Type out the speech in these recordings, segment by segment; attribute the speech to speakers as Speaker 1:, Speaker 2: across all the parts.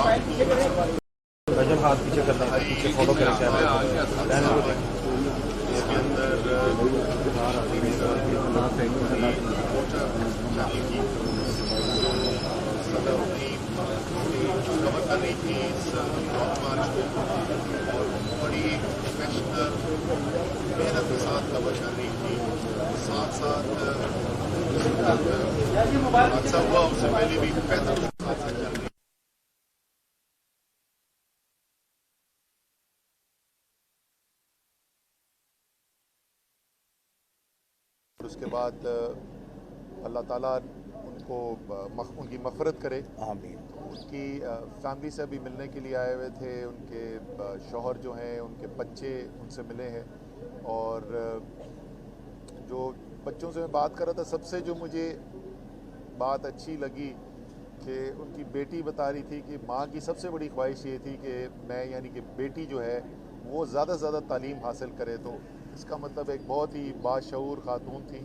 Speaker 1: रजब हाथ पीछे करना है, पीछे फॉलो करें कैमरा
Speaker 2: कवर कर रही थी इस लॉन्ग मार्च को और बड़ी प्रोफेशनल मेहनत के साथ कवर कर रही थी। साथ साथ हादसा हुआ उससे पहले भी पैदल हादसा चल रही। उसके बाद अल्लाह ताला उनको उनकी मग़फ़िरत करे।
Speaker 3: आमीन।
Speaker 2: उनकी फैमिली से भी मिलने के लिए आए हुए थे, उनके शौहर जो हैं, उनके बच्चे उनसे मिले हैं। और जो बच्चों से मैं बात कर रहा था, सबसे जो मुझे बात अच्छी लगी कि उनकी बेटी बता रही थी कि माँ की सबसे बड़ी ख्वाहिश ये थी कि मैं यानी कि बेटी जो है वो ज़्यादा से ज़्यादा तालीम हासिल करे। तो इसका मतलब एक बहुत ही बाशऊर खातून थी।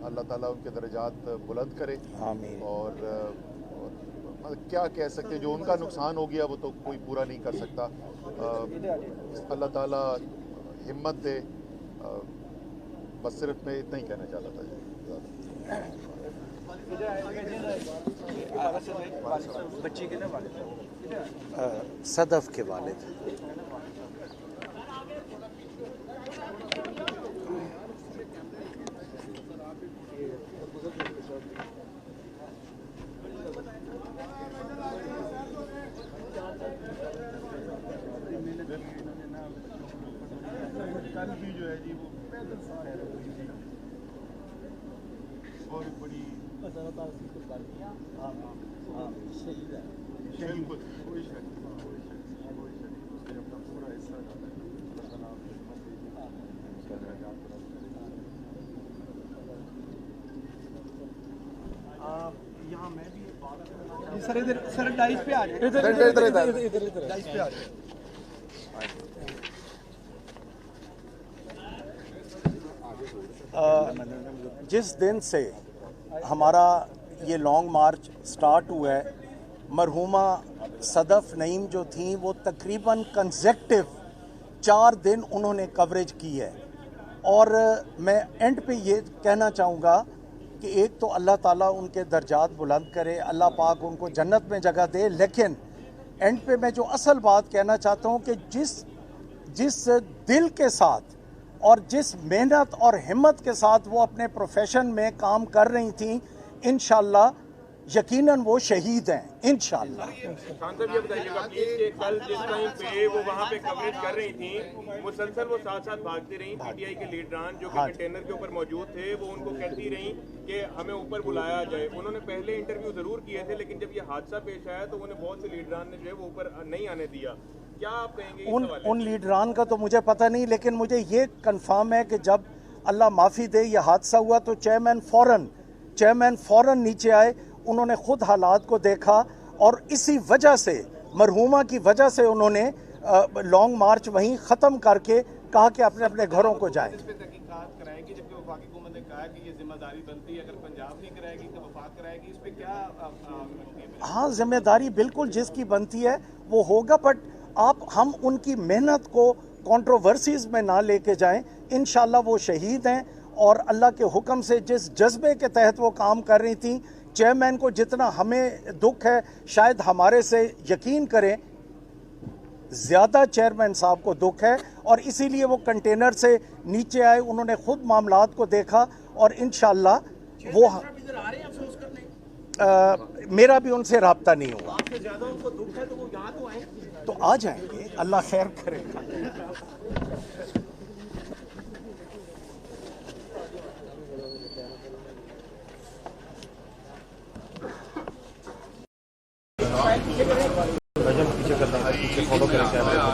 Speaker 2: अल्लाह ताला उनके दर्जात बुलंद करे।
Speaker 3: आमीन।
Speaker 2: और क्या कह सकते, जो उनका नुकसान हो गया वो तो कोई पूरा नहीं कर सकता। अल्लाह ताला हिम्मत दे। बस सिर्फ मैं इतना ही कहना चाहता था।
Speaker 1: बच्ची के ना वालिद
Speaker 3: सदफ के वालिद
Speaker 2: कल भी जो है जी वो पैदल सफर हुई थी और बड़ी बिल्कुल कोई शक उसने अपना पूरा हिस्सा यहाँ मैं भी
Speaker 1: सर इधर सर डाइस पे आ जाए,
Speaker 2: इधर
Speaker 1: डाइस पे आ जाए।
Speaker 3: जिस दिन से हमारा ये लॉन्ग मार्च स्टार्ट हुआ है, मरहुमा सदफ नईम जो थी वो तकरीबन कंसेक्टिव 4 दिन उन्होंने कवरेज की है। और मैं एंड पे ये कहना चाहूँगा कि एक तो अल्लाह ताला उनके दर्जात बुलंद करे, अल्लाह पाक उनको जन्नत में जगह दे। लेकिन एंड पे मैं जो असल बात कहना चाहता हूँ कि जिस दिल के साथ और जिस मेहनत और हिम्मत के साथ वो अपने प्रोफेशन में काम कर रही थी, इंशाल्लाह यकीनन वो शहीद हैं इंशाल्लाह।
Speaker 4: सांसद ये बताइएगा प्लीज कि कल जिस टाइम पे वो वहाँ पे कवरेज कर रही थी, मुसलसल वो साथ साथ भागती रही। पीटीआई के लीडरान जो कि कंटेनर के ऊपर मौजूद थे वो उनको कहती रही कि हमें ऊपर बुलाया जाए। उन्होंने पहले इंटरव्यू जरूर किए थे, लेकिन जब ये हादसा पेश आया तो उन्हें बहुत से लीडरान ने जो है वो ऊपर नहीं आने दिया। क्या आप कहेंगे
Speaker 3: उन लीडरान का तो मुझे पता नहीं, लेकिन मुझे ये कंफर्म है कि जब अल्लाह माफ़ी दे ये हादसा हुआ तो चेयरमैन फ़ौरन नीचे आए। उन्होंने खुद हालात को देखा और इसी वजह से, मरहुमा की वजह से उन्होंने लॉन्ग मार्च वहीं ख़त्म करके कहा कि अपने अपने घरों को जाएं।
Speaker 4: इस पे तहकीकात कराएगी, जबकि वफाकी हुकूमत ने कहा कि ये जिम्मेदारी बनती है, अगर पंजाब नहीं कराएगी तो वफाक कराएगी। इस पे क्या
Speaker 3: हाँ, जिम्मेदारी बिल्कुल जिसकी बनती है वो होगा, बट हम उनकी मेहनत को कंट्रोवर्सीज में ना लेके जाएं। इंशाल्लाह वो शहीद हैं और अल्लाह के हुक्म से जिस जज्बे के तहत वो काम कर रही थी, चेयरमैन को जितना हमें दुख है शायद हमारे से यकीन करें ज़्यादा चेयरमैन साहब को दुख है। और इसीलिए वो कंटेनर से नीचे आए, उन्होंने खुद मामलात को देखा और इंशाल्लाह वो मेरा भी उनसे राब्ता नहीं हुआ।
Speaker 4: आपसे ज्यादा उनको दुख है तो वो यहाँ तो आए,
Speaker 3: तो आ जाएंगे, अल्लाह खैर करेगा।
Speaker 1: रजब पीछे करना है, पीछे फॉलो करें कैमरा